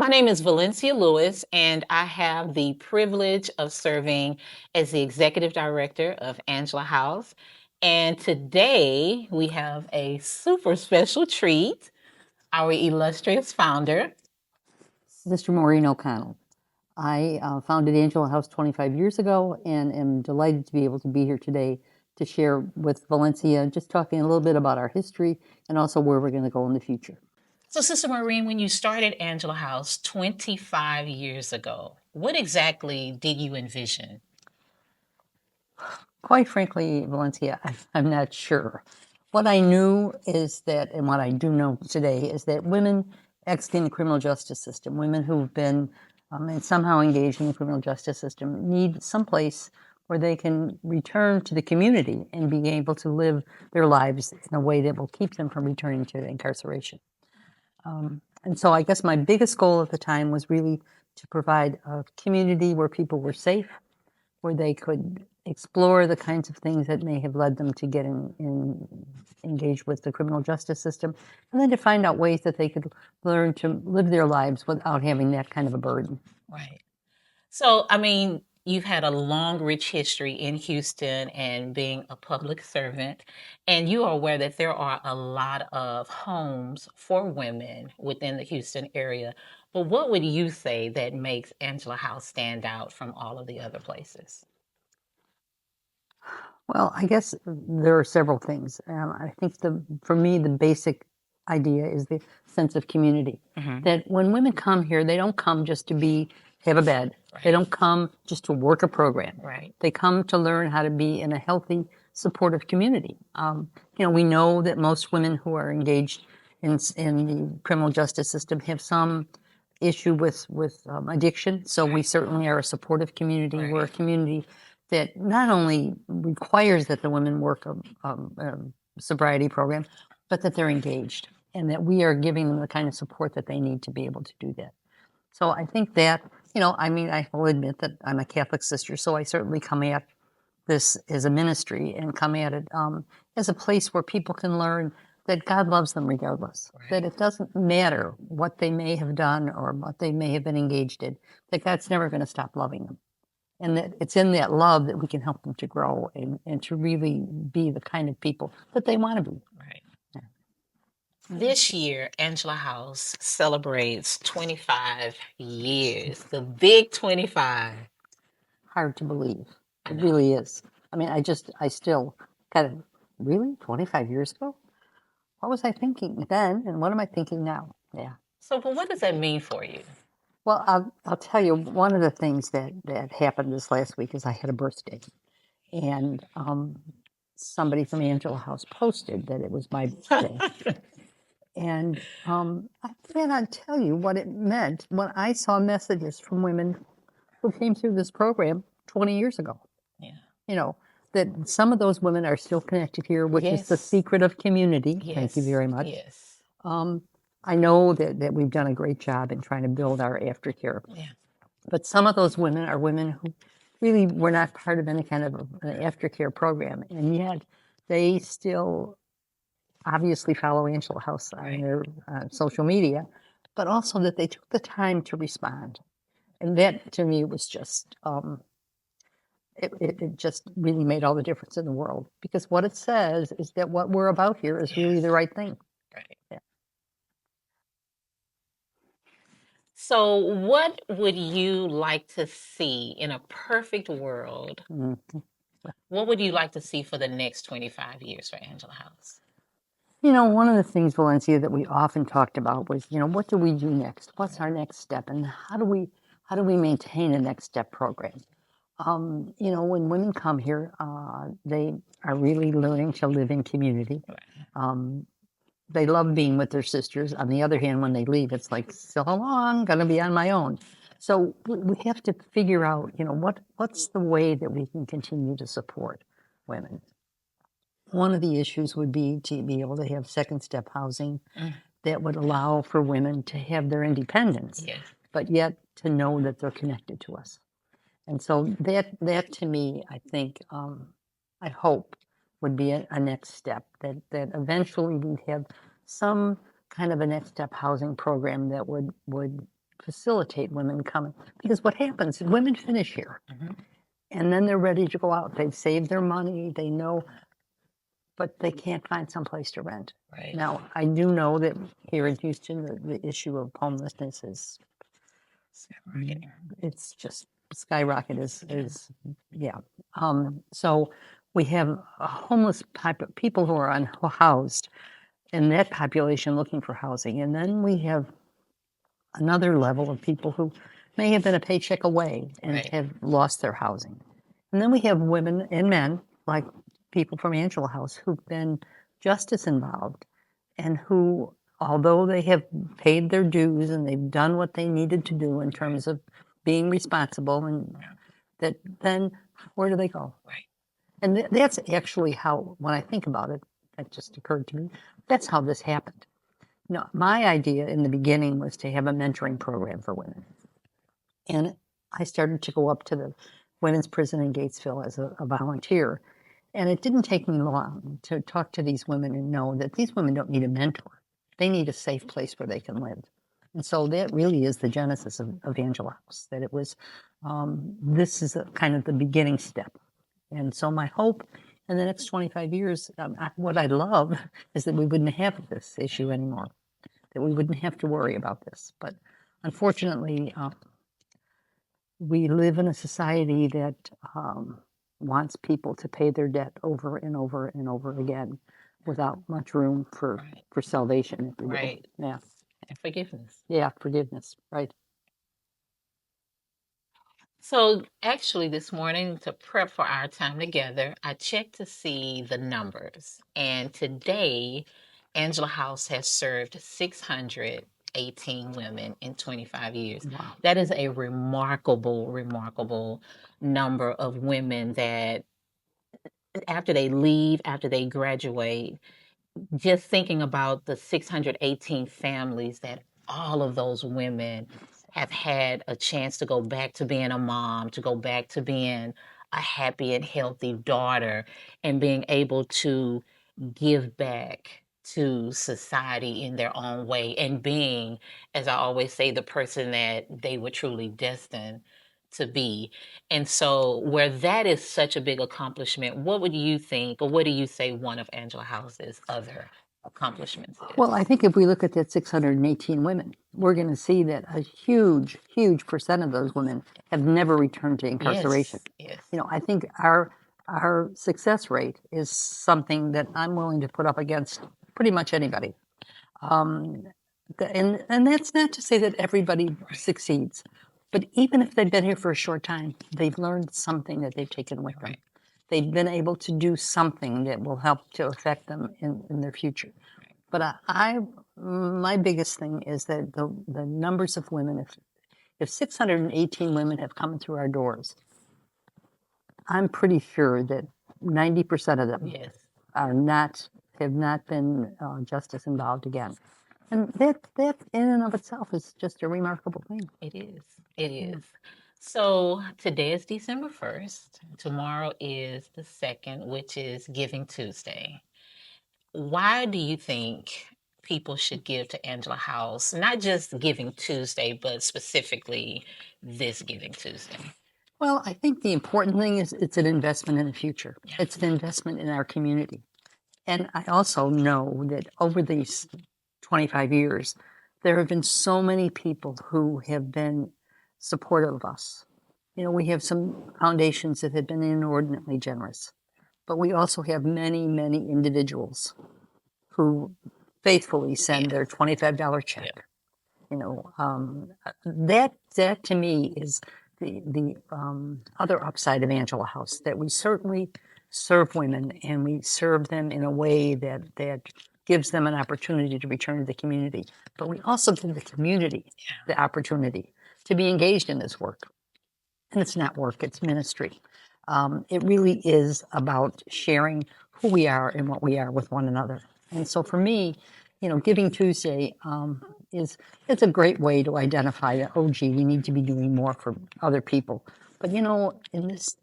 My name is Valencia Lewis, and I have the privilege of serving as the executive director of Angela House. And today we have a super special treat, our illustrious founder. Sister Maureen O'Connell. I founded Angela House 25 years ago and am delighted to be able to be here today to share with Valencia, just talking a little bit about our history and also where we're going to go in the future. So, Sister Maureen, when you started Angela House 25 years ago, what exactly did you envision? Quite frankly, Valencia, I'm not sure. What I knew is that, and what I do know today, is that women exiting the criminal justice system, women who've been and somehow engaged in the criminal justice system, need someplace where they can return to the community and be able to live their lives in a way that will keep them from returning to incarceration. And so I guess my biggest goal at the time was really to provide a community where people were safe, where they could explore the kinds of things that may have led them to get engaged with the criminal justice system, and then to find out ways that they could learn to live their lives without having that kind of a burden. Right. So, I mean, you've had a long, rich history in Houston and being a public servant, and you are aware that there are a lot of homes for women within the Houston area. But what would you say that makes Angela House stand out from all of the other places? Well, I guess there are several things. I think for me, the basic idea is the sense of community. That when women come here, they don't come just to have a bed. They Right. don't come just to work a program. Right. They come to learn how to be in a healthy, supportive community. We know that most women who are engaged in the criminal justice system have some issue with addiction. So we certainly are a supportive community. Right. We're a community that not only requires that the women work a sobriety program, but that they're engaged and that we are giving them the kind of support that they need to be able to do that. So I think that, I mean, I will admit that I'm a Catholic sister, so I certainly come at this as a ministry and come at it as a place where people can learn that God loves them regardless, Right. that it doesn't matter what they may have done or what they may have been engaged in, that God's never going to stop loving them. And that it's in that love that we can help them to grow and to really be the kind of people that they want to be. Right. This year, Angela House celebrates 25 years, the big 25. Hard to believe. I It know. really is. I mean, I still kind of, really? 25 years ago? What was I thinking then? And what am I thinking now? Yeah. So, but what does that mean for you? Well, I'll tell you, one of the things that happened this last week is I had a birthday. And somebody from Angela House posted that it was my birthday. And I cannot tell you what it meant when I saw messages from women who came through this program 20 years ago. Yeah. That some of those women are still connected here, which is the Yes. secret of community. Yes. Thank you very much. Yes. I know that we've done a great job in trying to build our aftercare. Yeah. But some of those women are women who really were not part of any kind of an aftercare program, and yet they still obviously follow Angela House on Right. their social media, but also that they took the time to respond. And that to me was just, it just really made all the difference in the world, because what it says is that what we're about here is really the right thing. Right. Yeah. So, what would you like to see in a perfect world? Mhm. What would you like to see for the next 25 years for Angela House? One of the things, Valencia, that we often talked about was, what do we do next? What's our next step, and how do we maintain a next step program? When women come here, they are really learning to live in community. They love being with their sisters. On the other hand, when they leave, it's like, so long, gonna be on my own. So we have to figure out, what's the way that we can continue to support women. One of the issues would be to be able to have second step housing that would allow for women to have their independence, Yeah. but yet to know that they're connected to us. And so that to me, I think, I hope would be a next step, that eventually we'd have some kind of a next step housing program that would facilitate women coming. Because what happens, women finish here Mhm. and then they're ready to go out. They've saved their money, they know, but they can't find someplace to rent. Right. Now, I do know that here in Houston, the issue of homelessness is, Right. it's just skyrocket is yeah. So we have a homeless people who are unhoused, and that population looking for housing. And then we have another level of people who may have been a paycheck away and Right. have lost their housing. And then we have women and men, like people from Angela House, who've been just as involved and who, although they have paid their dues and they've done what they needed to do in terms of being responsible, and that then where do they go? Right. And that's actually how, when I think about it, that just occurred to me, that's how this happened. No, my idea in the beginning was to have a mentoring program for women. And I started to go up to the women's prison in Gatesville as a volunteer. And it didn't take me long to talk to these women and know that these women don't need a mentor. They need a safe place where they can live. And so that really is the genesis of Angela House, that it was, this is kind of the beginning step. And so my hope in the next 25 years, what I'd love is that we wouldn't have this issue anymore, that we wouldn't have to worry about this. But unfortunately, we live in a society that wants people to pay their debt over and over and over again without much room Right. for salvation, if you will. Right. Yeah, And forgiveness. yeah, forgiveness, right. So actually this morning to prep for our time together, I checked to see the numbers. And today, Angela House has served 618 women in 25 years. Wow. That is a remarkable number of women that after they leave, after they graduate, just thinking about the 618 families that all of those women have had a chance to go back to being a mom, to go back to being a happy and healthy daughter, and being able to give back to society in their own way, and being, as I always say, the person that they were truly destined to be. And so, where that is such a big accomplishment, what would you think, or what do you say one of Angela House's other accomplishments is? Well, I think if we look at that 618 women, we're going to see that a huge percent of those women have never returned to incarceration. Yes, yes. You know, I think our success rate is something that I'm willing to put up against pretty much anybody. Um, and that's not to say that everybody succeeds, but even if they've been here for a short time, they've learned something that they've taken with them. Right. They've been able to do something that will help to affect them in their future. But my biggest thing is that the numbers of women, if 618 women have come through our doors, I'm pretty sure that 90% of them Yes, have not been just as involved again. And that in and of itself is just a remarkable thing. it is. It is. So today is December 1st. Tomorrow is the 2nd, which is Giving Tuesday. Why do you think people should give to Angela House, not just Giving Tuesday, but specifically this Giving Tuesday? Well, I think the important thing is it's an investment in the future. Yeah. It's an investment in our community. And I also know that over these 25 years, there have been so many people who have been supportive of us. You know, we have some foundations that have been inordinately generous, but we also have many individuals who faithfully send their $25 check. Yeah. You know, that to me is the other upside of Angela House, that we certainly serve women and we serve them in a way that gives them an opportunity to return to the community. But we also give the community the opportunity to be engaged in this work. And it's not work, it's ministry. It really is about sharing who we are and what we are with one another. And so for me, you know, Giving Tuesday it's a great way to identify that, oh, gee, we need to be doing more for other people. But, you know, in this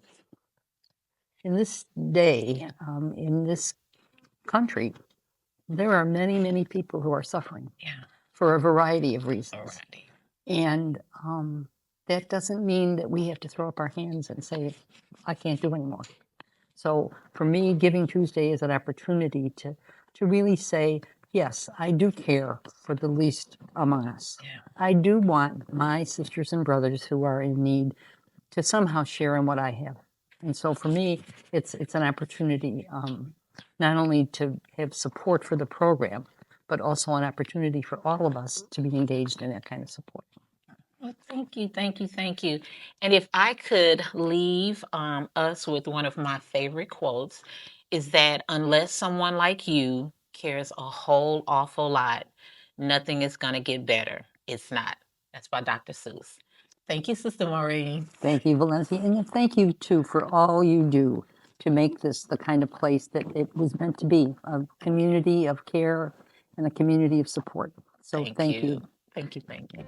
day, in this country, there are many people who are suffering Yeah. for a variety of reasons. Alrighty. And that doesn't mean that we have to throw up our hands and say, I can't do anymore. So for me, Giving Tuesday is an opportunity to really say, yes, I do care for the least among us. Yeah. I do want my sisters and brothers who are in need to somehow share in what I have. And so for me, it's an opportunity not only to have support for the program, but also an opportunity for all of us to be engaged in that kind of support. Well, thank you, thank you, thank you. And if I could leave us with one of my favorite quotes, is that unless someone like you cares a whole awful lot, nothing is going to get better. It's not. That's by Dr. Seuss. Thank you, Sister Maureen. Thank you, Valencia, and thank you too for all you do to make this the kind of place that it was meant to be, a community of care and a community of support. So Thank thank you. you. Thank you. Thank you.